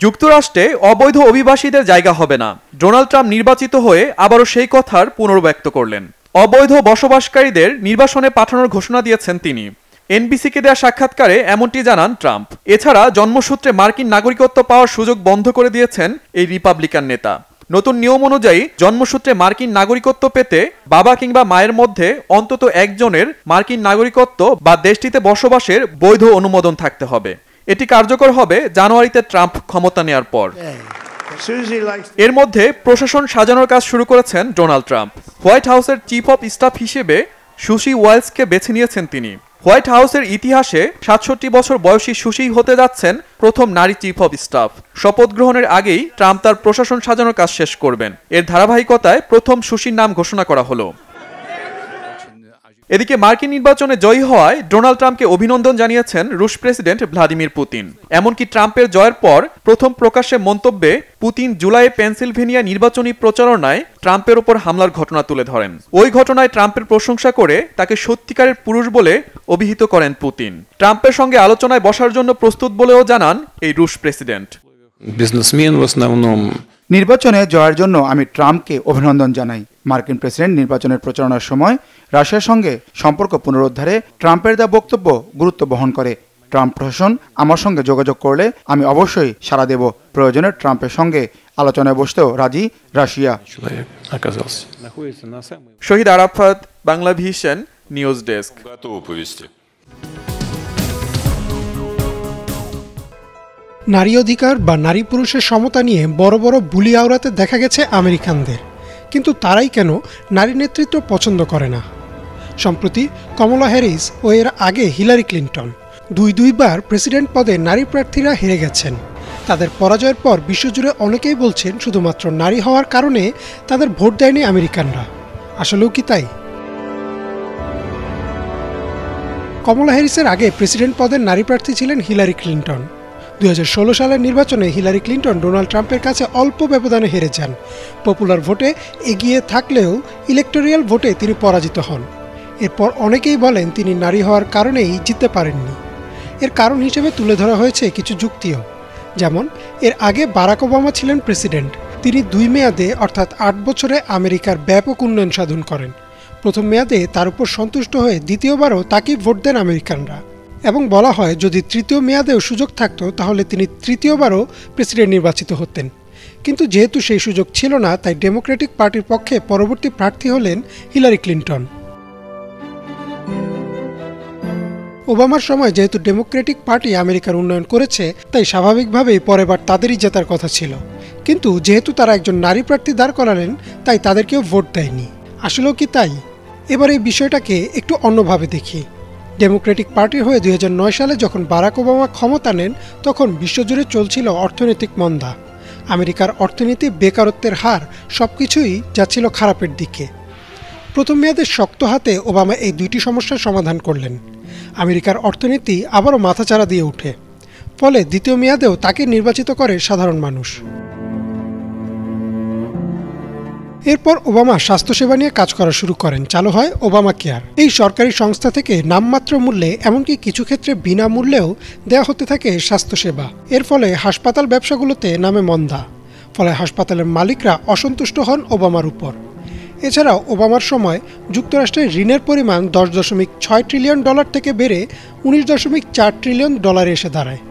যুক্তরাষ্ট্রে অবৈধ অভিবাসীদের জায়গা হবে না, ডোনাল্ড ট্রাম্প নির্বাচিত হয়ে আবারও সেই কথার পুনর্ব্যক্ত করলেন। অবৈধ বসবাসকারীদের নির্বাসনে পাঠানোর ঘোষণা দিয়েছেন তিনি। এনবিসিকে দেওয়া সাক্ষাৎকারে এমনটি জানান ট্রাম্প। এছাড়া জন্মসূত্রে মার্কিন নাগরিকত্ব পাওয়ার সুযোগ বন্ধ করে দিয়েছেন এই রিপাবলিকান নেতা। নতুন নিয়ম অনুযায়ী জন্মসূত্রে মার্কিন নাগরিকত্ব পেতে বাবা কিংবা মায়ের মধ্যে অন্তত একজনের মার্কিন নাগরিকত্ব বা দেশটিতে বসবাসের বৈধ অনুমোদন থাকতে হবে। এটি কার্যকর হবে জানুয়ারিতে ট্রাম্প ক্ষমতা নেয়ার পর। এর মধ্যে প্রশাসন সাজানোর কাজ শুরু করেছেন ডোনাল্ড ট্রাম্প। হোয়াইট হাউসের চিফ অফ স্টাফ হিসেবে সুশি ওয়াইলসকে বেছে নিয়েছেন তিনি। হোয়াইট হাউসের ইতিহাসে ৬৭ বছর বয়সী সুশি হতে যাচ্ছেন প্রথম নারী চিফ অফ স্টাফ। শপথ গ্রহণের আগেই ট্রাম্প তার প্রশাসন সাজানোর কাজ শেষ করবেন। এর ধারাবাহিকতায় প্রথম সুশির নাম ঘোষণা করা হলো। এদিকে মার্কিন নির্বাচনে জয়ী হওয়ায় ডোনাল্ড ট্রাম্পকে অভিনন্দন জানিয়েছেন রুশ প্রেসিডেন্ট ভ্লাদিমির পুতিন। এমনকি ট্রাম্পের জয়ের পর প্রথম প্রকাশ্যে মন্তব্যে পুতিন জুলাইয়ে পেনসিলভেনিয়া নির্বাচনী প্রচারণায় ট্রাম্পের ওপর হামলার ঘটনা তুলে ধরেন। ওই ঘটনায় ট্রাম্পের প্রশংসা করে তাকে সত্যিকারের পুরুষ বলে অভিহিত করেন পুতিন। ট্রাম্পের সঙ্গে আলোচনায় বসার জন্য প্রস্তুত বলেও জানান এই রুশ প্রেসিডেন্ট। নির্বাচনে জয়ের জন্য আমি ট্রাম্পকে অভিনন্দন জানাই। মার্কিন প্রেসিডেন্ট নির্বাচনের প্রচারণার সময় রাশিয়ার সঙ্গে সম্পর্ক পুনরুদ্ধারে ট্রাম্পের দেওয়া বক্তব্য গুরুত্ব বহন করে। ট্রাম্প প্রশাসন আমার সঙ্গে যোগাযোগ করলে আমি অবশ্যই সাড়া দেব। প্রয়োজনে ট্রাম্পের সঙ্গে আলোচনায় বসতেও রাজি Russia. Shahid Arafat, Bangla vision news desk. নারী অধিকার বা নারী পুরুষের সমতা নিয়ে বড় বড় বুলি আওড়াতে দেখা গেছে আমেরিকানদের, কিন্তু তারাই কেন নারী নেতৃত্ব পছন্দ করে না? সম্প্রতি কমলা হ্যারিস ও এর আগে হিলারি ক্লিন্টন দুইবার প্রেসিডেন্ট পদে নারী প্রার্থীরা হেরে গেছেন। তাদের পরাজয়ের পর বিশ্বজুড়ে অনেকেই বলছেন শুধুমাত্র নারী হওয়ার কারণে তাদের ভোট দেয়নি আমেরিকানরা। আসলেও কি তাই? কমলা হ্যারিসের আগে প্রেসিডেন্ট পদের নারী প্রার্থী ছিলেন হিলারি ক্লিন্টন। 2016 সালের নির্বাচনে হিলারি ক্লিন্টন ডোনাল্ড ট্রাম্পের কাছে অল্প ব্যবধানে হেরে যান। পপুলার ভোটে এগিয়ে থাকলেও ইলেকটোরিয়াল ভোটে তিনি পরাজিত হন। এরপর অনেকেই বলেন তিনি নারী হওয়ার কারণেই জিততে পারেননি। এর কারণ হিসেবে তুলে ধরা হয়েছে কিছু যুক্তিও, যেমন এর আগে বারাক ওবামা ছিলেন প্রেসিডেন্ট। তিনি 2 মেয়াদে অর্থাৎ 8 বছরে আমেরিকার ব্যাপক উন্নয়ন সাধন করেন। প্রথম মেয়াদে তার উপর সন্তুষ্ট হয়ে দ্বিতীয়বারও তাকেই ভোট দেন আমেরিকানরা। এবং বলা হয় যদি তৃতীয় মেয়াদেও সুযোগ থাকতো তাহলে তিনি তৃতীয়বারও প্রেসিডেন্ট নির্বাচিত হতেন। কিন্তু যেহেতু সেই সুযোগ ছিল না, তাই ডেমোক্রেটিক পার্টির পক্ষে পরবর্তী প্রার্থী হলেন হিলারি ক্লিন্টন। ওবামার সময় যেহেতু ডেমোক্রেটিক পার্টি আমেরিকার উন্নয়ন করেছে, তাই স্বাভাবিকভাবেই পরেরবার তাদেরই জেতার কথা ছিল। কিন্তু যেহেতু তারা একজন নারী প্রার্থী দাঁড় করালেন, তাই তাদেরকেও ভোট দেয়নি। আসলেও কি তাই? এবার এই বিষয়টাকে একটু অন্যভাবে দেখি। ডেমোক্রেটিক পার্টির হয়ে 2009 সালে যখন বারাক ওবামা ক্ষমতা নেন, তখন বিশ্বজুড়ে চলছিল অর্থনৈতিক মন্দা। আমেরিকার অর্থনীতি, বেকারত্বের হার সবকিছুই যাচ্ছিল খারাপের দিকে। প্রথম মেয়াদে শক্ত হাতে ওবামা এই 2টি সমস্যার সমাধান করলেন। আমেরিকার অর্থনীতি আবারও মাথাচাড়া দিয়ে ওঠে। ফলে দ্বিতীয় মেয়াদেও তাকে নির্বাচিত করে সাধারণ মানুষ। এরপর ওবামা স্বাস্থ্যসেবা নিয়ে কাজ করা শুরু করেন। চালু হয় ওবামা কেয়ার। এই সরকারি সংস্থা থেকে নামমাত্র মূল্যে, এমনকি কিছু ক্ষেত্রে বিনামূল্যেও দেওয়া হতে থাকে স্বাস্থ্যসেবা। এর ফলে হাসপাতাল ব্যবসাগুলোতে নামে মন্দা। ফলে হাসপাতালের মালিকরা অসন্তুষ্ট হন ওবামার উপর। এছাড়াও ওবামার সময় যুক্তরাষ্ট্রের ঋণের পরিমাণ $10.6 ট্রিলিয়ন থেকে বেড়ে $19.4 ট্রিলিয়ন এসে দাঁড়ায়।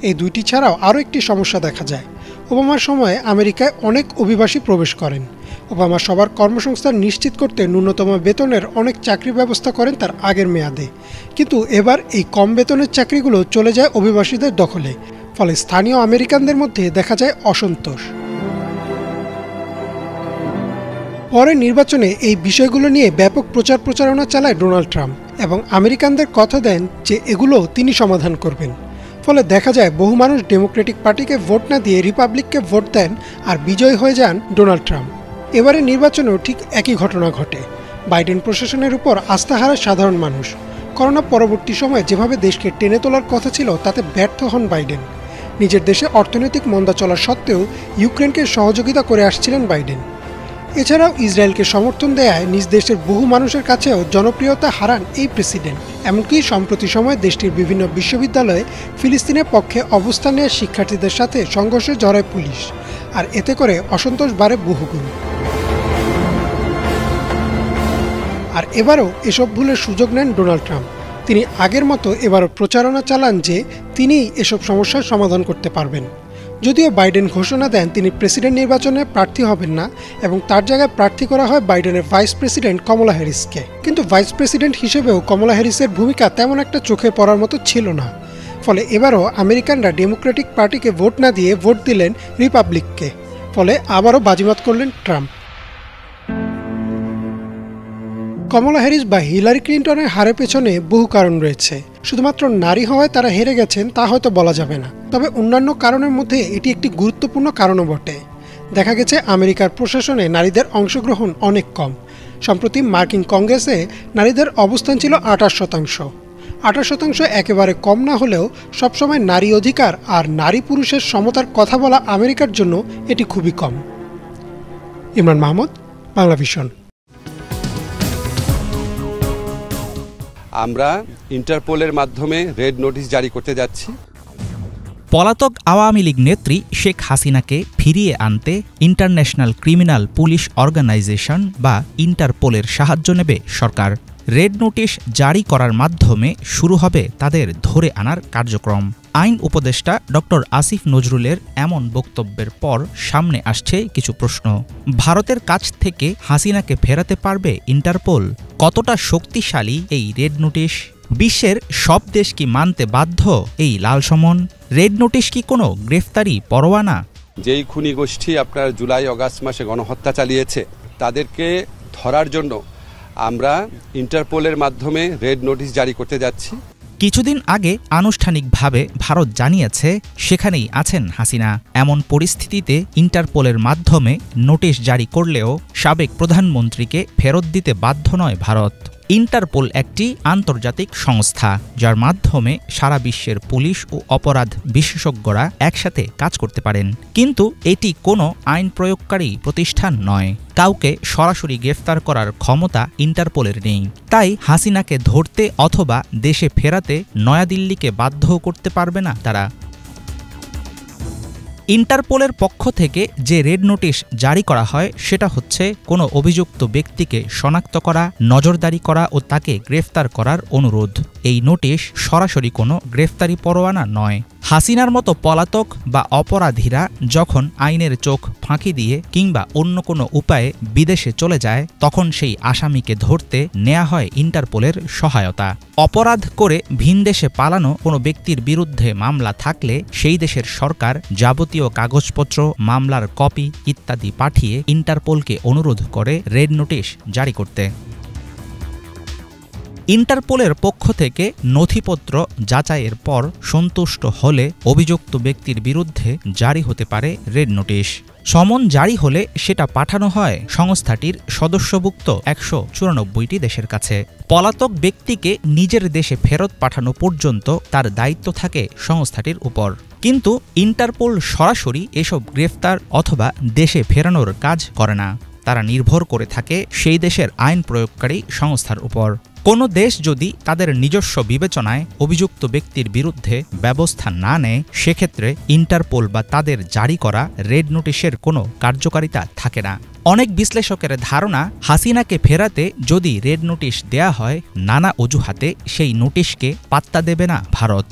এই 2টি ছাড়াও আরও একটি সমস্যা দেখা যায়। ওবামার সময়ে আমেরিকায় অনেক অভিবাসী প্রবেশ করেন। ওবামা সবার কর্মসংস্থান নিশ্চিত করতে ন্যূনতম বেতনের অনেক চাকরি ব্যবস্থা করেন তার আগের মেয়াদে। কিন্তু এবার এই কম বেতনের চাকরিগুলো চলে যায় অভিবাসীদের দখলে। ফলে স্থানীয় আমেরিকানদের মধ্যে দেখা যায় অসন্তোষ। পরের নির্বাচনে এই বিষয়গুলো নিয়ে ব্যাপক প্রচারণা চালায় ডোনাল্ড ট্রাম্প এবং আমেরিকানদের কথা দেন যে এগুলো তিনি সমাধান করবেন। ফলে দেখা যায় বহু মানুষ ডেমোক্রেটিক পার্টিকে ভোট না দিয়ে রিপাবলিককে ভোট দেন আর বিজয়ী হয়ে যান ডোনাল্ড ট্রাম্প। এবারে নির্বাচনেও ঠিক একই ঘটনা ঘটে। বাইডেন প্রশাসনের উপর আস্থা হারায় সাধারণ মানুষ। করোনা পরবর্তী সময়ে যেভাবে দেশকে টেনে তোলার কথা ছিল তাতে ব্যর্থ হন বাইডেন। নিজের দেশে অর্থনৈতিক মন্দা চলা সত্ত্বেও ইউক্রেনকে সহযোগিতা করে আসছিলেন বাইডেন। এছাড়াও ইসরায়েলকে সমর্থন দেয়ায় নিজ দেশের বহু মানুষের কাছেও জনপ্রিয়তা হারান এই প্রেসিডেন্ট। এমনকি সম্প্রতি সময়ে দেশটির বিভিন্ন বিশ্ববিদ্যালয়ে ফিলিস্তিনের পক্ষে অবস্থান নেওয়া শিক্ষার্থীদের সাথে সংঘর্ষে জড়ায় পুলিশ, আর এতে করে অসন্তোষ বাড়ে বহুগুণ। আর এবারও এসব ভুলের সুযোগ নেন ডোনাল্ড ট্রাম্প। তিনি আগের মতো এবারও প্রচারণা চালান যে তিনিই এসব সমস্যার সমাধান করতে পারবেন। যদিও বাইডেন ঘোষণা দেন তিনি প্রেসিডেন্ট নির্বাচনে প্রার্থী হবেন না এবং তার জায়গায় প্রার্থী করা হয় বাইডেনের ভাইস প্রেসিডেন্ট কমলা হ্যারিসকে। কিন্তু ভাইস প্রেসিডেন্ট হিসেবেও কমলা হ্যারিসের ভূমিকা তেমন একটা চোখে পড়ার মতো ছিল না। ফলে এবারও আমেরিকানরা ডেমোক্রেটিক পার্টিকে ভোট না দিয়ে ভোট দিলেন রিপাবলিককে। ফলে আবারও বাজিমাত করলেন ট্রাম্প। কমলা হ্যারিস বা হিলারি ক্লিন্টনের হারের পেছনে বহু কারণ রয়েছে। শুধুমাত্র নারী হওয়ায় তারা হেরে গেছেন তা হয়তো বলা যাবে না, তবে অন্যান্য কারণের মধ্যে এটি একটি গুরুত্বপূর্ণ কারণও বটে। দেখা গেছে আমেরিকার প্রশাসনে নারীদের অংশগ্রহণ অনেক কম। সম্প্রতি মার্কিন কংগ্রেসে নারীদের অবস্থান ছিল 28%। 28% একেবারে কম না হলেও সবসময় নারী অধিকার আর নারী পুরুষের সমতার কথা বলা আমেরিকার জন্য এটি খুবই কম। ইমরান মাহমুদ, বাংলা ভিশন। আমরা ইন্টারপোলের মাধ্যমে রেড নোটিশ জারি করতে যাচ্ছি। পলাতক আওয়ামী লীগ নেত্রী শেখ হাসিনাকে ফিরিয়ে আনতে ইন্টারন্যাশনাল ক্রিমিনাল পুলিশ অর্গানাইজেশন বা ইন্টারপোলের সাহায্য নেবে সরকার। রেড নোটিশ জারি করার মাধ্যমে শুরু হবে তাদের ধরে আনার কার্যক্রম। আইন উপদেষ্টা ডক্টর আসিফ নজরুলের এমন বক্তব্যের পর সামনে আসছে কিছু প্রশ্ন। ভারতের কাছ থেকে হাসিনাকে ফেরাতে পারবে ইন্টারপোল? কতটা শক্তিশালী এই রেড নোটিশ? বিশ্বের সব দেশ কি মানতে বাধ্য এই লাল সমন? রেড নোটিশ কি কোনো গ্রেফতারি পরোয়ানা? যেই খুনি গোষ্ঠী আপনার জুলাই অগাস্ট মাসে গণহত্যা চালিয়েছে তাদেরকে ধরার জন্য আমরা ইন্টারপোলের মাধ্যমে রেড নোটিশ জারি করতে যাচ্ছি। কিছুদিন আগে আনুষ্ঠানিকভাবে ভারত জানিয়েছে সেখানেই আছেন হাসিনা। এমন পরিস্থিতিতে ইন্টারপোলের মাধ্যমে নোটিশ জারি করলেও সাবেক প্রধানমন্ত্রীকে ফেরত দিতে বাধ্য নয় ভারত। ইন্টারপোল একটি আন্তর্জাতিক সংস্থা যার মাধ্যমে সারা বিশ্বের পুলিশ ও অপরাধ বিশেষজ্ঞরা একসাথে কাজ করতে পারেন, কিন্তু এটি কোনো আইন প্রয়োগকারী প্রতিষ্ঠান নয়। কাউকে সরাসরি গ্রেফতার করার ক্ষমতা ইন্টারপোলের নেই। তাই হাসিনাকে ধরতে অথবা দেশে ফেরাতে নয়াদিল্লিকে বাধ্য করতে পারবে না তারা। ইন্টারপোলের পক্ষ থেকে যে রেড নোটিশ জারি করা হয় সেটা হচ্ছে কোনো অভিযুক্ত ব্যক্তিকে শনাক্ত করা, নজরদারি করা ও তাকে গ্রেফতার করার অনুরোধ। এই নোটিশ সরাসরি কোনো গ্রেফতারি পরোয়ানা নয়। হাসিনার মতো পলাতক বা অপরাধীরা যখন আইনের চোখ ফাঁকি দিয়ে কিংবা অন্য কোনো উপায়ে বিদেশে চলে যায় তখন সেই আসামিকে ধরতে নেওয়া হয় ইন্টারপোলের সহায়তা। অপরাধ করে ভিনদেশে পালানো কোনো ব্যক্তির বিরুদ্ধে মামলা থাকলে সেই দেশের সরকার যাবতীয় কাগজপত্র, মামলার কপি ইত্যাদি পাঠিয়ে ইন্টারপোলকে অনুরোধ করে রেড নোটিশ জারি করতে। ইন্টারপোলের পক্ষ থেকে নথিপত্র যাচাইয়ের পর সন্তুষ্ট হলে অভিযুক্ত ব্যক্তির বিরুদ্ধে জারি হতে পারে রেড নোটিশ। সমন জারি হলে সেটা পাঠানো হয় সংস্থাটির সদস্যভুক্ত ১৯৪টি দেশের কাছে। পলাতক ব্যক্তিকে নিজের দেশে ফেরত পাঠানো পর্যন্ত তার দায়িত্ব থাকে সংস্থাটির উপর। কিন্তু ইন্টারপোল সরাসরি এসব গ্রেফতার অথবা দেশে ফেরানোর কাজ করে না। তারা নির্ভর করে থাকে সেই দেশের আইন প্রয়োগকারী সংস্থার উপর। কোনো দেশ যদি তাদের নিজস্ব বিবেচনায় অভিযুক্ত ব্যক্তির বিরুদ্ধে ব্যবস্থা না নেয় সেক্ষেত্রে ইন্টারপোল বা তাদের জারি করা রেড নোটিশের কোনো কার্যকারিতা থাকে না। অনেক বিশ্লেষকের ধারণা হাসিনাকে ফেরাতে যদি রেড নোটিশ দেয়া হয় নানা অজুহাতে সেই নোটিশকে পাত্তা দেবে না ভারত।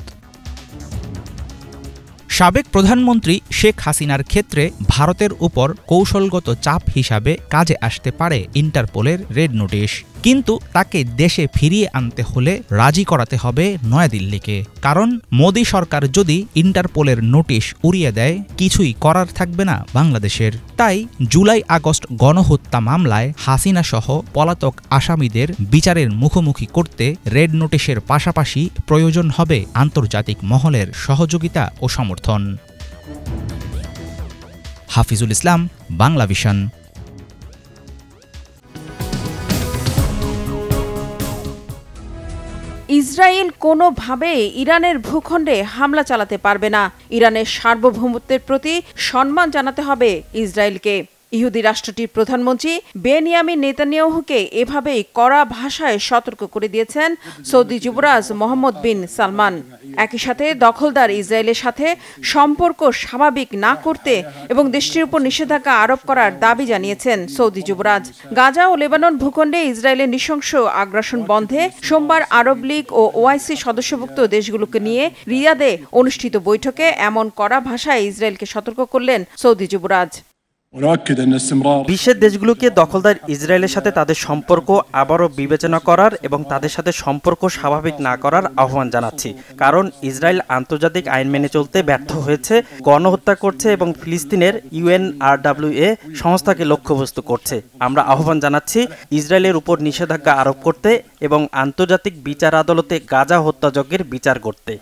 সাবেক প্রধানমন্ত্রী শেখ হাসিনার ক্ষেত্রে ভারতের উপর কৌশলগত চাপ হিসাবে কাজে আসতে পারে ইন্টারপোলের রেড নোটিশ, কিন্তু তাকে দেশে ফিরিয়ে আনতে হলে রাজি করাতে হবে নয়াদিল্লিকে। কারণ মোদি সরকার যদি ইন্টারপোলের নোটিশ উড়িয়ে দেয় কিছুই করার থাকবে না বাংলাদেশের। তাই জুলাই আগস্ট গণহত্যা মামলায় হাসিনা সহ পলাতক আসামিদের বিচারের মুখোমুখি করতে রেড নোটিশের পাশাপাশি প্রয়োজন হবে আন্তর্জাতিক মহলের সহযোগিতা ও সমর্থন। হাফিজুল ইসলাম, বাংলা ভিশন। ইসরায়েল কোনোভাবে ইরানের ভূখণ্ডে হামলা চালাতে পারবে না। ইরানের সার্বভৌমত্বের প্রতি সম্মান জানাতে হবে ইসরায়েলকে। ইহুদি রাষ্ট্রটির প্রধানমন্ত্রী বেনিয়ামিন নেতানিয়াহুকে এভাবেই কড়া ভাষায় সতর্ক করে দিয়েছেন সৌদি যুবরাজ মোহাম্মদ বিন সালমান। একই সাথে দখলদার ইসরায়েলের সাথে সম্পর্ক স্বাভাবিক না করতে এবং দেশটির উপর নিষেধাজ্ঞা আরোপ করার দাবি জানিয়েছেন সৌদি যুবরাজ। গাজা ও লেবানন ভূখণ্ডে ইসরায়েলের নৃশংস আগ্রাসন বন্ধে সোমবার আরব লীগ ও ওআইসি সদস্যভুক্ত দেশগুলোকে নিয়ে রিয়াদে অনুষ্ঠিত বৈঠকে এমন কড়া ভাষায় ইসরায়েলকে সতর্ক করলেন সৌদি যুবরাজ। বিশ্বের দেশগুলোকে দখলদার ইসরায়েলের সাথে তাদের সম্পর্ক আবারও বিবেচনা করার এবং তাদের সাথে সম্পর্ক স্বাভাবিক না করার আহ্বান জানাচ্ছি, কারণ ইসরায়েল আন্তর্জাতিক আইন মেনে চলতে ব্যর্থ হয়েছে, গণহত্যা করছে এবং ফিলিস্তিনের UNRWA সংস্থাকে লক্ষ্যবস্তু করছে। আমরা আহ্বান জানাচ্ছি ইসরায়েলের উপর নিষেধাজ্ঞা আরোপ করতে এবং আন্তর্জাতিক বিচার আদালতে গাজা হত্যাযজ্ঞের বিচার করতে।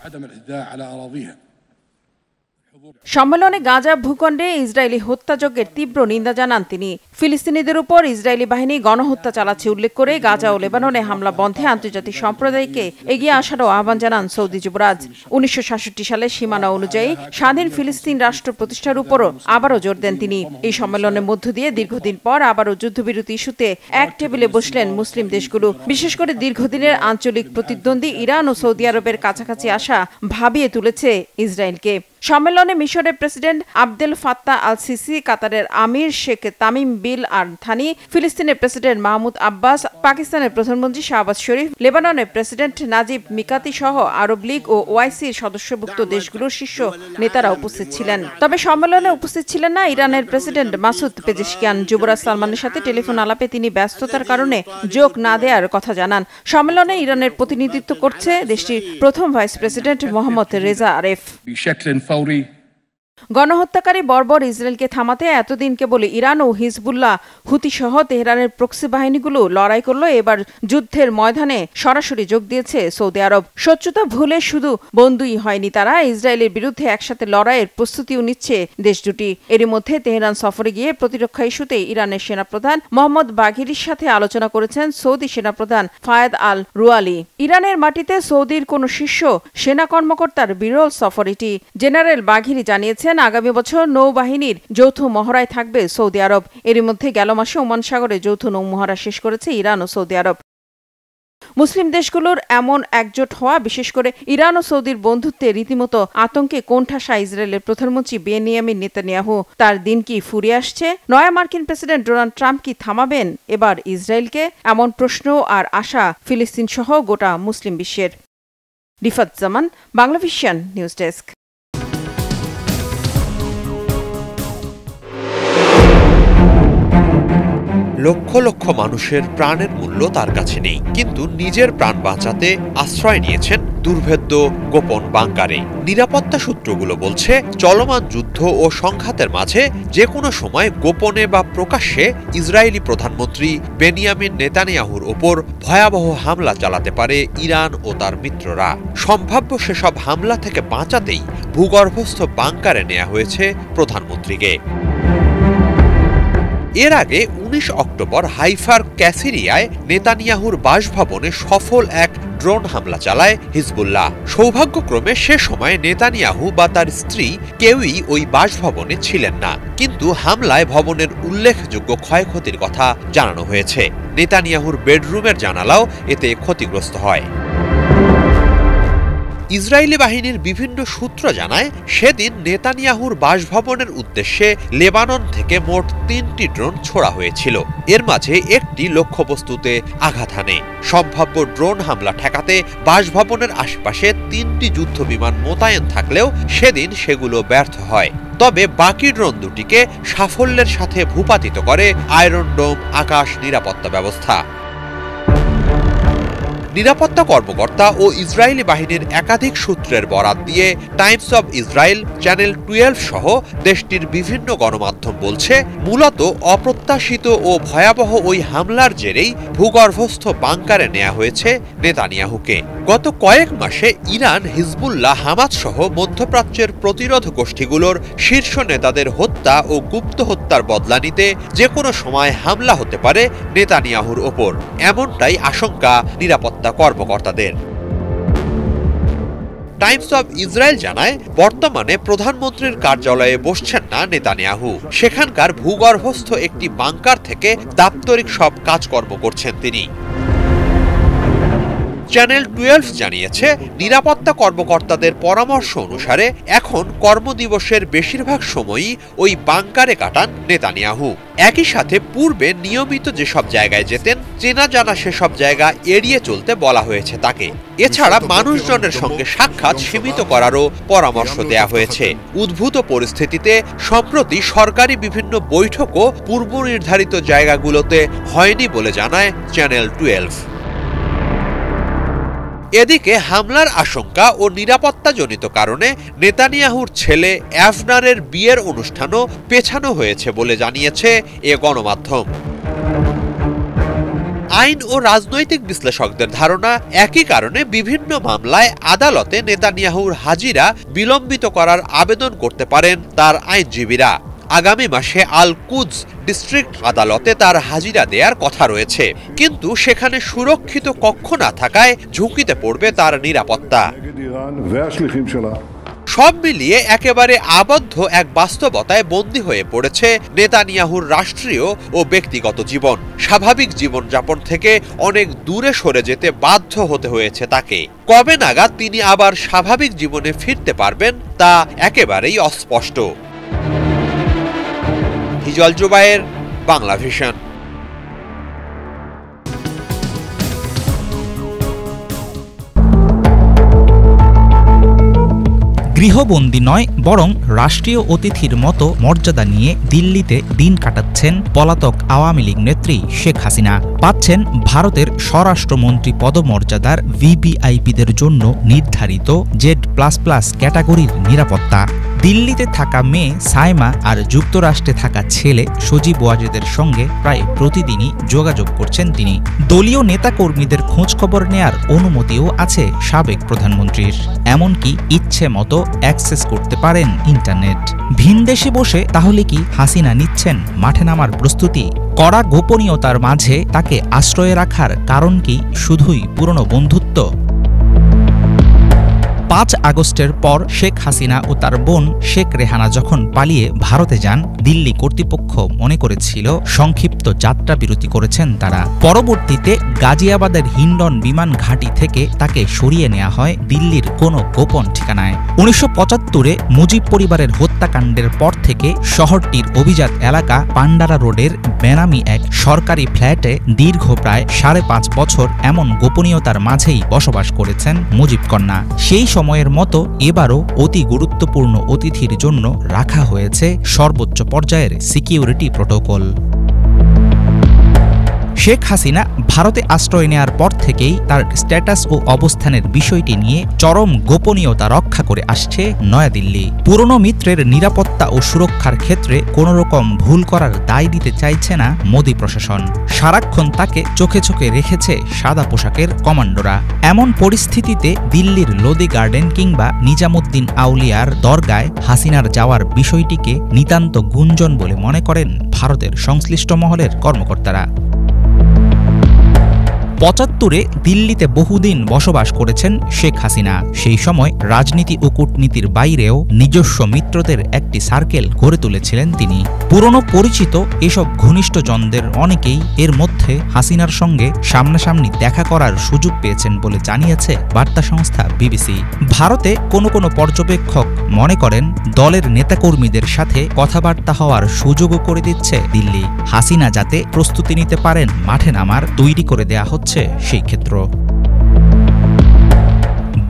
সম্মেলনে গাজা ভূখণ্ডে ইসরায়েলি হত্যাযজ্ঞের তীব্র নিন্দা জানান তিনি। ফিলিস্তিনিদের উপর ইসরায়েলি বাহিনী গণহত্যা চালাচ্ছে উল্লেখ করে গাজা ও লেবাননে হামলা বন্ধে আন্তর্জাতিক সম্প্রদায়কে এগিয়ে আসারও আহ্বান জানান সৌদি যুবরাজ। 1967 সালের সীমানা অনুযায়ী স্বাধীন ফিলিস্তিন রাষ্ট্র প্রতিষ্ঠার উপরও আবারও জোর দেন তিনি। এই সম্মেলনের মধ্য দিয়ে দীর্ঘদিন পর আবারও যুদ্ধবিরতি ইস্যুতে এক টেবিলে বসলেন মুসলিম দেশগুলো। বিশেষ করে দীর্ঘদিনের আঞ্চলিক প্রতিদ্বন্দ্বী ইরান ও সৌদি আরবের কাছাকাছি আসা ভাবিয়ে তুলেছে ইসরায়েলকে। সম্মেলনে মিশরের president Abdel Fattah al CC, কাতারের আমির শেখ তামিম বিল আল থানি, ফিলিস্তিনের প্রেসিডেন্ট মাহমুদ আব্বাস, পাকিস্তানের প্রধানমন্ত্রী শাহবাজ শরীফ, লেবাননের প্রেসিডেন্ট নাজিব মিকাতি সহ আরব লীগ ও ওআইসির সদস্যভুক্ত দেশগুলোর শীর্ষ নেতারা উপস্থিত ছিলেন। তবে সম্মেলনে উপস্থিত ছিলেন না ইরানের প্রেসিডেন্ট মাসুদ পেজেশকিয়ান। যুবরাজ সালমানের সাথে টেলিফোন আলাপে তিনি ব্যস্ততার কারণে যোগ না দেওয়ার কথা জানান। সম্মেলনে ইরানের প্রতিনিধিত্ব করছে দেশটির প্রথম ভাইস প্রেসিডেন্ট মোহাম্মদ রেজা আরেফ। গণহত্যাকারী বর্বর ইসরায়েলকে থামাতে এতদিন কেবল ইরান ও হিজবুল্লাহ, হুতি সহ তেহরানের প্রক্সি বাহিনীগুলো লড়াই করলো, এবার যুদ্ধের ময়দানে সরাসরি যোগ দিয়েছে সৌদি আরব। শত্রুতা ভুলে শুধু বন্ধুই হয়নি, তারা ইসরায়েলের বিরুদ্ধে একসাথে লড়াইয়ের প্রস্তুতিও নিচ্ছে দেশ দুটি। এরই মধ্যে তেহরান সফরে গিয়ে প্রতিরক্ষা ইস্যুতে ইরানের সেনাপ্রধান মোহাম্মদ বাঘিরির সাথে আলোচনা করেছেন সৌদি সেনাপ্রধান ফায়েদ আল রুয়ালি। ইরানের মাটিতে সৌদির কোন শীর্ষ সেনা কর্মকর্তার বিরল সফর এটি। জেনারেল বাঘিরি জানিয়েছেন আগামী বছর নৌবাহিনীর যৌথ মহড়ায় থাকবে সৌদি আরব। এরই মধ্যে গেল মাসে ওমান সাগরে যৌথ নৌ মহড়া শেষ করেছে ইরান ও সৌদি আরব। মুসলিম দেশগুলোর এমন একজোট হওয়া, বিশেষ করে ইরান ও সৌদির বন্ধুত্বে রীতিমতো আতঙ্কে কোণঠাসা ইসরায়েলের প্রধানমন্ত্রী বেনিয়ামিন নেতানিয়াহু। তার দিন কি ফুরিয়ে আসছে? নয়া মার্কিন প্রেসিডেন্ট ডোনাল্ড ট্রাম্প কি থামাবেন এবার ইসরায়েলকে? এমন প্রশ্ন আর আশা ফিলিস্তিন সহ গোটা মুসলিম বিশ্বের। রিফাত জামান, Bangla vision news desk. Lakh lakh মানুষের প্রাণের মূল্য তার কাছে নেই, কিন্তু নিজের প্রাণ বাঁচাতে আশ্রয় নিয়েছেন দুর্ভেদ্য গোপন বাংকারে। নিরাপত্তা সূত্রগুলো বলছে চলমান যুদ্ধ ও সংঘাতের মাঝে যে কোনো সময় গোপনে বা প্রকাশ্যে ইসরায়েলি প্রধানমন্ত্রী বেনিয়ামিন নেতানিয়াহুর ওপর ভয়াবহ হামলা চালাতে পারে ইরান ও তার মিত্ররা। সম্ভাব্য সেসব হামলা থেকে বাঁচাতেই ভূগর্ভস্থ বাংকারে নেওয়া হয়েছে প্রধানমন্ত্রীকে। এর আগে 19 অক্টোবর হাইফার ক্যাসিরিয়ায় নেতানিয়াহুর বাসভবনে সফল এক ড্রোন হামলা চালায় হিজবুল্লাহ। সৌভাগ্যক্রমে সে সময় নেতানিয়াহু বা তার স্ত্রী কেউই ওই বাসভবনে ছিলেন না, কিন্তু হামলায় ভবনের উল্লেখযোগ্য ক্ষয়ক্ষতির কথা জানানো হয়েছে। নেতানিয়াহুর বেডরুমের জানালাও এতে ক্ষতিগ্রস্ত হয়। ইসরায়েলি বাহিনীর বিভিন্ন সূত্র জানায় সেদিন নেতানিয়াহুর বাসভবনের উদ্দেশ্যে লেবানন থেকে মোট 3টি ড্রোন ছোড়া হয়েছিল। এর মাঝে একটি লক্ষ্যবস্তুতে আঘাত হানে। সম্ভাব্য ড্রোন হামলা ঠেকাতে বাসভবনের আশেপাশে 3টি যুদ্ধবিমান মোতায়েন থাকলেও সেদিন সেগুলো ব্যর্থ হয়। তবে বাকি ড্রোন দুটিকে সাফল্যের সাথে ভূপাতিত করে আয়রন ডোম আকাশ নিরাপত্তা ব্যবস্থা। নিরাপত্তা কর্মকর্তা ও ইসরায়েলি বাহিনীর একাধিক সূত্রের বরাত দিয়ে টাইমস অব ইসরায়েল, চ্যানেল 12 সহ দেশটির বিভিন্ন গণমাধ্যম বলছে মূলত অপ্রত্যাশিত ও ভয়াবহ ওই হামলার জেরেই ভূগর্ভস্থ বাংকারে নেওয়া হয়েছে নেতানিয়াহুকে। গত কয়েক মাসে ইরান, হিজবুল্লাহ, হামাস সহ মধ্যপ্রাচ্যের প্রতিরোধ গোষ্ঠীগুলোর শীর্ষ নেতাদের হত্যা ও গুপ্ত হত্যার বদলা নিতে যে কোনো সময় হামলা হতে পারে নেতানিয়াহুর ওপর, এমনটাই আশঙ্কা নিরাপত্তা কর্মকর্তাদের। টাইমস অব ইসরায়েল জানায়, বর্তমানে প্রধানমন্ত্রীর কার্যালয়ে বসছেন না নেতানিয়াহু। সেখানকার ভূগর্ভস্থ একটি বাংকার থেকে দাপ্তরিক সব কাজকর্ম করছেন তিনি। চ্যানেল 12 জানিয়েছে, নিরাপত্তা কর্মকর্তাদের পরামর্শ অনুসারে এখন কর্মদিবসের বেশিরভাগ সময়ই ওই বাংকারে কাটান নেতানিয়াহু। একই সাথে পূর্বে নিয়মিত যেসব জায়গায় যেতেন, চেনা জানা সেসব জায়গা এড়িয়ে চলতে বলা হয়েছে তাকে। এছাড়া মানুষজনের সঙ্গে সাক্ষাৎ সীমিত করারও পরামর্শ দেয়া হয়েছে। উদ্ভূত পরিস্থিতিতে সম্প্রতি সরকারি বিভিন্ন বৈঠকও পূর্ব নির্ধারিত জায়গাগুলোতে হয়নি বলে জানায় চ্যানেল 12। এদিকে হামলার আশঙ্কা ও নিরাপত্তাজনিত কারণে নেতানিয়াহুর ছেলে অ্যাভনারের বিয়ের অনুষ্ঠানও পেছানো হয়েছে বলে জানিয়েছে এ গণমাধ্যম। আইন ও রাজনৈতিক বিশ্লেষকদের ধারণা, একই কারণে বিভিন্ন মামলায় আদালতে নেতানিয়াহুর হাজিরা বিলম্বিত করার আবেদন করতে পারেন তার আইনজীবীরা। আগামী মাসে আল কুদস ডিস্ট্রিক্ট আদালতে তার হাজিরা দেওয়ার কথা রয়েছে, কিন্তু সেখানে সুরক্ষিত কক্ষ না থাকায় ঝুঁকিতে পড়বে তার নিরাপত্তা। সব মিলিয়ে একেবারে আবদ্ধ এক বাস্তবতায় বন্দী হয়ে পড়েছে নেতানিয়াহুর রাষ্ট্রীয় ও ব্যক্তিগত জীবন। স্বাভাবিক জীবনযাপন থেকে অনেক দূরে সরে যেতে বাধ্য হতে হয়েছে তাকে। কবে নাগাদ তিনি আবার স্বাভাবিক জীবনে ফিরতে পারবেন তা একেবারেই অস্পষ্ট। হিজল জুবায়ের, বাংলা ভিশন। গৃহবন্দী নয়, বরং রাষ্ট্রীয় অতিথির মতো মর্যাদা নিয়ে দিল্লিতে দিন কাটাচ্ছেন পলাতক আওয়ামী লীগ নেত্রী শেখ হাসিনা। পাচ্ছেন ভারতের স্বরাষ্ট্রমন্ত্রী পদমর্যাদার ভিভিআইপিদের জন্য নির্ধারিত Z++ ক্যাটাগরির নিরাপত্তা। দিল্লিতে থাকা মেয়ে সাইমা আর যুক্তরাষ্ট্রে থাকা ছেলে সজীব ওয়াজেদের সঙ্গে প্রায় প্রতিদিনই যোগাযোগ করছেন তিনি। দলীয় নেতাকর্মীদের খোঁজখবর নেয়ার অনুমতিও আছে সাবেক প্রধানমন্ত্রীর। এমনকি ইচ্ছে মতো অ্যাক্সেস করতে পারেন ইন্টারনেট। ভিনদেশে বসে তাহলে কি হাসিনা নিচ্ছেন মাঠে নামার প্রস্তুতি? কড়া গোপনীয়তার মাঝে তাকে আশ্রয়ে রাখার কারণ কি শুধুই পুরনো বন্ধুত্ব? 5 আগস্টের পর শেখ হাসিনা ও তার বোন শেখ রেহানা যখন পালিয়ে ভারতে যান, দিল্লি কর্তৃপক্ষ মনে করেছিল সংক্ষিপ্ত যাত্রা বিরতি করেছেন তারা। পরবর্তীতে গাজিয়াবাদের হিন্ডন বিমান ঘাঁটি থেকে তাকে সরিয়ে নেওয়া হয় দিল্লির কোনো গোপন ঠিকানায়। 1975-এ মুজিব পরিবারের হত্যাকাণ্ডের পর থেকে শহরটির অভিজাত এলাকা পান্ডারা রোডের বেনামি এক সরকারি ফ্ল্যাটে দীর্ঘ প্রায় 5.5 বছর এমন গোপনীয়তার মাঝেই বসবাস করেছেন মুজিব কন্যা। সেই সময়ের মতো এবারও অতি গুরুত্বপূর্ণ অতিথির জন্য রাখা হয়েছে সর্বোচ্চ পর্যায়ের সিকিউরিটি প্রোটোকল। শেখ হাসিনা ভারতে আশ্রয় নেয়ার পর থেকেই তার স্ট্যাটাস ও অবস্থানের বিষয়টি নিয়ে চরম গোপনীয়তা রক্ষা করে আসছে নয়াদিল্লি। পুরনো মিত্রের নিরাপত্তা ও সুরক্ষার ক্ষেত্রে কোনো রকম ভুল করার দায় দিতে চাইছে না মোদি প্রশাসন। সারাক্ষণ তাকে চোখে চোখে রেখেছে সাদা পোশাকের কমান্ডোরা। এমন পরিস্থিতিতে দিল্লির লোদি গার্ডেন কিংবা নিজামুদ্দিন আউলিয়ার দরগায় হাসিনার যাওয়ার বিষয়টিকে নিতান্ত গুঞ্জন বলে মনে করেন ভারতের সংশ্লিষ্ট মহলের কর্মকর্তারা। 75-এ দিল্লিতে বহুদিন বসবাস করেছেন শেখ হাসিনা। সেই সময় রাজনীতি ও কূটনীতির বাইরেও নিজস্ব মিত্রদের একটি সার্কেল গড়ে তুলেছিলেন তিনি। পুরনো পরিচিত এসব ঘনিষ্ঠজনদের অনেকেই এর মধ্যে হাসিনার সঙ্গে সামনাসামনি দেখা করার সুযোগ পেয়েছেন বলে জানিয়েছে বার্তা সংস্থা বিবিসি। ভারতে কোনো কোনো পর্যবেক্ষক মনে করেন দলের নেতাকর্মীদের সাথে কথাবার্তা হওয়ার সুযোগও করে দিচ্ছে দিল্লি। হাসিনা যাতে প্রস্তুতি নিতে পারেন মাঠে নামার, তৈরি করে দেয়া হচ্ছে সেই ক্ষেত্র।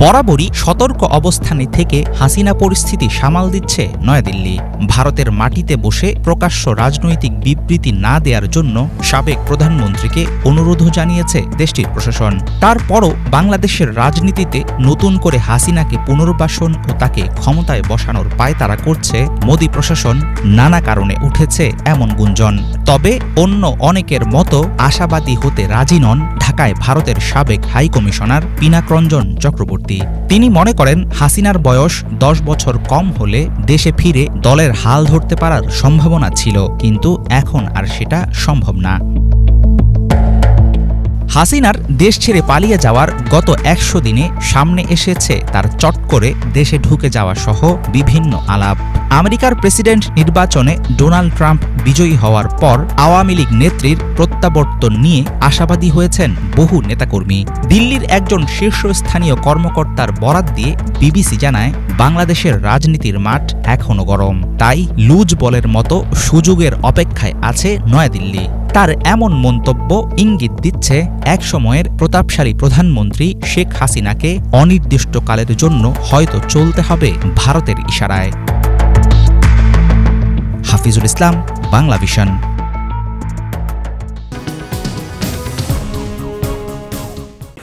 বরাবরই সতর্ক অবস্থানে থেকে হাসিনা পরিস্থিতি সামাল দিচ্ছে নয়াদিল্লি। ভারতের মাটিতে বসে প্রকাশ্য রাজনৈতিক বিবৃতি না দেওয়ার জন্য সাবেক প্রধানমন্ত্রীকে অনুরোধও জানিয়েছে দেশটির প্রশাসন। তারপরও বাংলাদেশের রাজনীতিতে নতুন করে হাসিনাকে পুনর্বাসন ও তাকে ক্ষমতায় বসানোর পায়তারা করছে মোদি প্রশাসন। নানা কারণে উঠেছে এমন গুঞ্জন। তবে অন্য অনেকের মতো আশাবাদী হতে রাজি নন ঢাকায় ভারতের সাবেক হাই কমিশনার পিনাকরঞ্জন চক্রবর্তী। তিনি মনে করেন হাসিনার বয়স 10 বছর কম হলে দেশে ফিরে দলের হাল ধরতে পারার সম্ভাবনা ছিল, কিন্তু এখন আর সেটা সম্ভব না। হাসিনার দেশ ছেড়ে পালিয়ে যাওয়ার গত 100 দিনে সামনে এসেছে তার চট করে দেশে ঢুকে যাওয়া সহ বিভিন্ন আলাপ। আমেরিকার প্রেসিডেন্ট নির্বাচনে ডোনাল্ড ট্রাম্প বিজয়ী হওয়ার পর আওয়ামী লীগ নেত্রীর প্রত্যাবর্তন নিয়ে আশাবাদী হয়েছেন বহু নেতাকর্মী। দিল্লির একজন শীর্ষস্থানীয় কর্মকর্তার বরাত দিয়ে বিবিসি জানায়, বাংলাদেশের রাজনীতির মাঠ এখনো গরম, তাই লুজ বলের মতো সুযোগের অপেক্ষায় আছে নয়াদিল্লি। তার এমন মন্তব্য ইঙ্গিত দিচ্ছে একসময়ের প্রতাপশালী প্রধানমন্ত্রী শেখ হাসিনাকে অনির্দিষ্টকালের জন্য হয়তো চলতে হবে ভারতের ইশারায়। হাফিজুল ইসলাম, বাংলা ভিশন।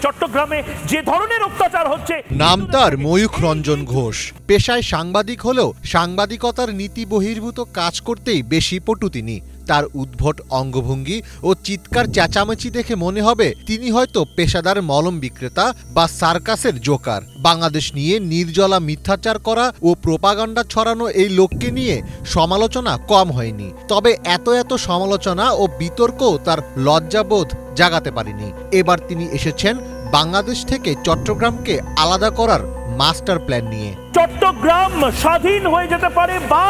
চট্টগ্রামে যে ধরনের অত্যাচার হচ্ছে। নাম তার ময়ূখ রঞ্জন ঘোষ। পেশায় সাংবাদিক হলেও সাংবাদিকতার নীতি বহির্ভূত কাজ করতেই বেশি পটু তিনি। তার উদ্ভট অঙ্গভঙ্গি ও চিৎকার চেঁচামেচি দেখে মনে হবে তিনি হয়তো পেশাদার মলম বিক্রেতা বা সার্কাসের জোকার। বাংলাদেশ নিয়ে নির্জলা মিথ্যাচার করা ও প্রোপাগান্ডা ছড়ানো এই লোককে নিয়ে সমালোচনা কম হয়নি। তবে এত সমালোচনা ও বিতর্কও তার লজ্জাবোধ জাগাতে পারেনি। এবার তিনি এসেছেন বাংলাদেশ থেকে চট্টগ্রামকে আলাদা করার মাস্টার প্ল্যান নিয়ে। চট্টগ্রাম স্বাধীন হয়ে যেতে পারে বা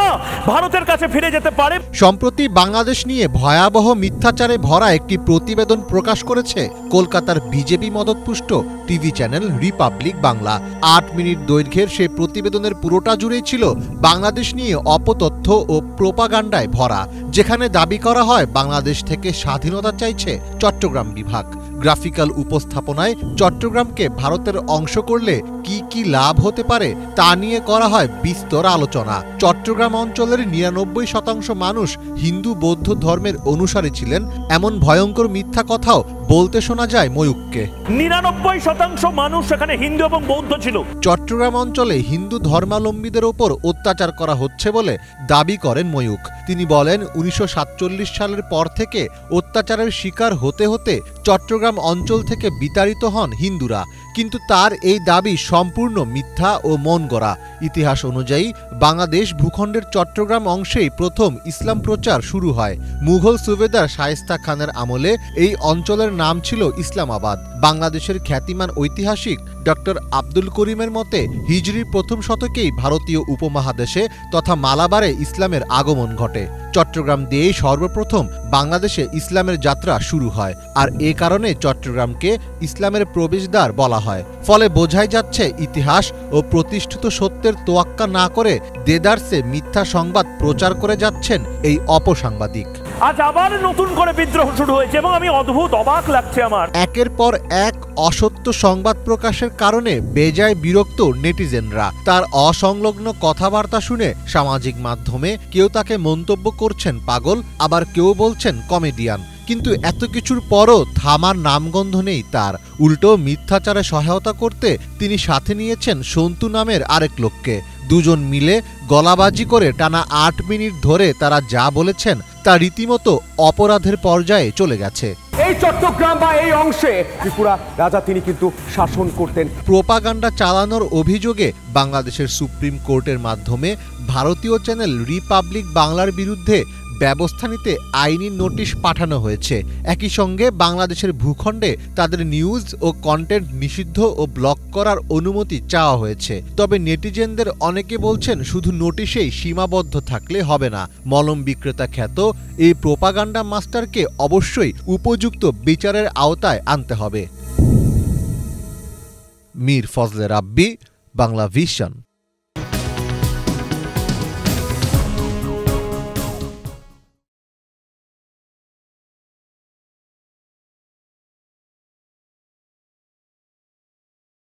ভারতের কাছে ফিরে যেতে পারে। সম্প্রতি বাংলাদেশ নিয়ে ভয়াবহ মিথ্যাচারে ভরা একটি প্রতিবেদন প্রকাশ করেছে কলকাতার বিজেপি মদতপুষ্ট TV channel Republic Bangla. 8 minute দৈর্ঘ্যের সেই প্রতিবেদনের পুরোটা জুড়েই ছিল বাংলাদেশ নিয়ে অপতথ্য ও প্রোপাগান্ডায় ভরা, যেখানে দাবি করা হয় বাংলাদেশ থেকে স্বাধীনতা চাইছে চট্টগ্রাম বিভাগ। গ্রাফিক্যাল উপস্থাপনায় চট্টগ্রামকে ভারতের অংশ করলে কি কি লাভ হতে পারে তা নিয়ে করা হয় বিস্তর আলোচনা। চট্টগ্রাম অঞ্চলের 99% মানুষ হিন্দু বৌদ্ধ ধর্মের অনুসারী ছিলেন, এমন ভয়ঙ্কর মিথ্যা কথাও বলতে শোনা যায় ময়ূককে। 99% মানুষ এখানে হিন্দু এবং বৌদ্ধ ছিল। চট্টগ্রাম অঞ্চলে হিন্দু ধর্মাবলম্বীদের ওপর অত্যাচার করা হচ্ছে বলে দাবি করেন ময়ূক। তিনি বলেন, 1947 সালের পর থেকে অত্যাচারের শিকার হতে হতে চট্টগ্রাম অঞ্চল থেকে বিতাড়িত হন হিন্দুরা, কিন্তু তার এই দাবি সম্পূর্ণ মিথ্যা ও মন গড়া। ইতিহাস অনুযায়ী বাংলাদেশ ভূখণ্ডের চট্টগ্রাম অংশেই প্রথম ইসলাম প্রচার শুরু হয়। মুঘল সুবেদার শায়েস্তা খানের আমলে এই অঞ্চলের নাম ছিল ইসলামাবাদ। বাংলাদেশের খ্যাতিমান ঐতিহাসিক ডক্টর আব্দুল করিমের মতে হিজরির প্রথম শতকেই ভারতীয় উপমহাদেশে তথা মালাবারে ইসলামের আগমন ঘটে। চট্টগ্রাম দিয়েই সর্বপ্রথম বাংলাদেশে ইসলামের যাত্রা শুরু হয়, আর এ কারণে চট্টগ্রামকে ইসলামের প্রবেশদ্বার বলা হয়। ফলে বোঝাই যাচ্ছে ইতিহাস ও প্রতিষ্ঠিত সত্যের তোয়াক্কা না করে দেদারসে মিথ্যা সংবাদ প্রচার করে যাচ্ছেন এই অপসাংবাদিক। আজ আবার নতুন করে বিদ্রোহ শুরু হয়েছে এবং আমি অবাক লাগছে আমার। একের পর এক অসত্য সংবাদ প্রকাশের কারণে বেজায় বিরক্ত নেটিজেনরা। তার অসংলগ্ন কথাবার্তা শুনে সামাজিক মাধ্যমে কেউ তাকে মন্তব্য করছেন পাগল, আবার কেউ বলছেন কমেডিয়ান। কিন্তু এত কিছুর পরও থামার নামগন্ধ নেই তার। উল্টো মিথ্যাচারে সহায়তা করতে তিনি সাথে নিয়েছেন সন্তু নামের আরেক লোককে। দুজন মিলে গলাবাজি করে টানা 8 মিনিট ধরে তারা যা বলেছেন তা রীতিমতো অপরাধের পর্যায়ে চলে গেছে। এই চট্টগ্রাম বা এই অংশে ত্রিপুরা রাজা তিনি কিন্তু শাসন করতেন। প্রোপাগান্ডা চালানোর অভিযোগে বাংলাদেশের সুপ্রিম কোর্টের মাধ্যমে ভারতীয় চ্যানেল রিপাবলিক বাংলার বিরুদ্ধে ব্যবস্থা নিতে আইনি নোটিশ পাঠানো হয়েছে। একই সঙ্গে বাংলাদেশের ভূখণ্ডে তাদের নিউজ ও কন্টেন্ট নিষিদ্ধ ও ব্লক করার অনুমতি চাওয়া হয়েছে। তবে নেটিজেনদের অনেকে বলছেন শুধু নোটিশেই সীমাবদ্ধ থাকলে হবে না। মলম বিক্রেতা খ্যাত এই প্রোপাগান্ডা মাস্টারকে অবশ্যই উপযুক্ত বিচারের আওতায় আনতে হবে। মীর ফজলে রাব্বি, বাংলা ভিশন।